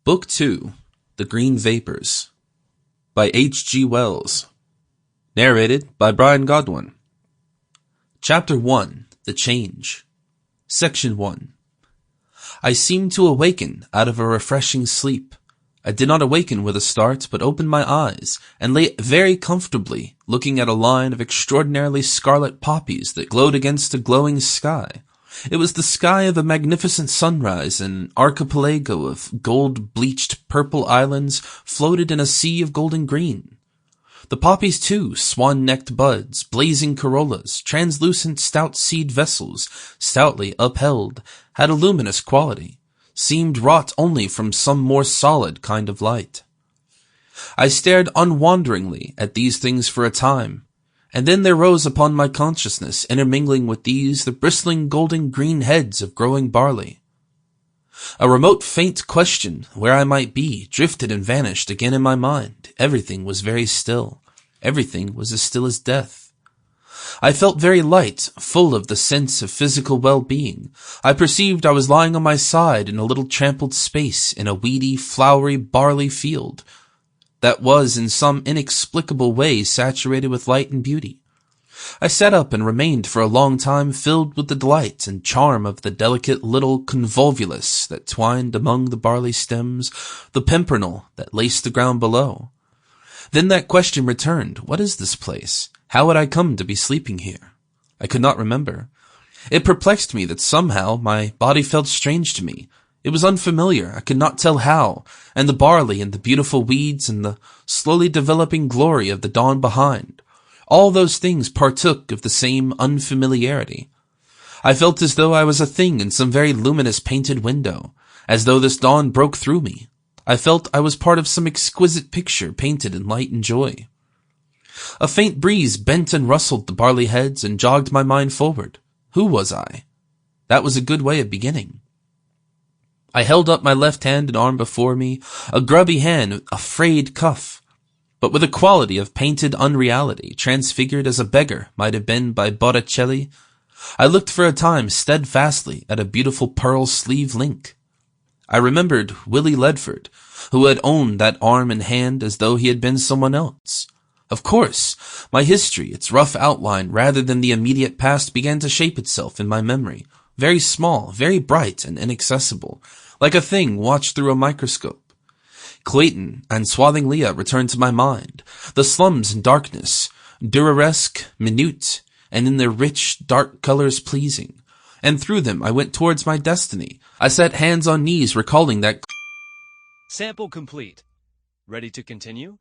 Book 2, The Green Vapors, by H.G. Wells. Narrated by Brian Godwin. Chapter 1, The Change. Section 1. I seemed to awaken out of a refreshing sleep. I did not awaken with a start, but opened my eyes, and lay very comfortably, looking at a line of extraordinarily scarlet poppies that glowed against a glowing sky. It was the sky of a magnificent sunrise, an archipelago of gold-bleached purple islands floated in a sea of golden green. The poppies, too, swan-necked buds, blazing corollas, translucent stout-seed vessels, stoutly upheld, had a luminous quality, seemed wrought only from some more solid kind of light. I stared unwonderingly at these things for a time, and then there rose upon my consciousness, intermingling with these, the bristling golden green heads of growing barley. A remote faint question, where I might be, drifted and vanished again in my mind. Everything was very still. Everything was as still as death. I felt very light, full of the sense of physical well-being. I perceived I was lying on my side in a little trampled space in a weedy, flowery barley field that was in some inexplicable way saturated with light and beauty. I sat up and remained for a long time filled with the delight and charm of the delicate little convolvulus that twined among the barley stems, the pimpernel that laced the ground below. Then that question returned, what is this place? How had I come to be sleeping here? I could not remember. It perplexed me that somehow my body felt strange to me. It was unfamiliar, I could not tell how, and the barley and the beautiful weeds and the slowly developing glory of the dawn behind, all those things partook of the same unfamiliarity. I felt as though I was a thing in some very luminous painted window, as though this dawn broke through me. I felt I was part of some exquisite picture painted in light and joy. A faint breeze bent and rustled the barley heads and jogged my mind forward. Who was I? That was a good way of beginning. I held up my left hand and arm before me, a grubby hand, a frayed cuff, but with a quality of painted unreality, transfigured as a beggar might have been by Botticelli. I looked for a time steadfastly at a beautiful pearl sleeve link. I remembered Willie Ledford, who had owned that arm and hand as though he had been someone else. Of course, my history, its rough outline rather than the immediate past, began to shape itself in my memory, very small, very bright and inaccessible, like a thing watched through a microscope. Clayton and Swathing Leah returned to my mind, the slums in darkness, Duraresque, minute, and in their rich, dark colors pleasing. And through them I went towards my destiny. I set hands on knees recalling that... Sample complete. Ready to continue?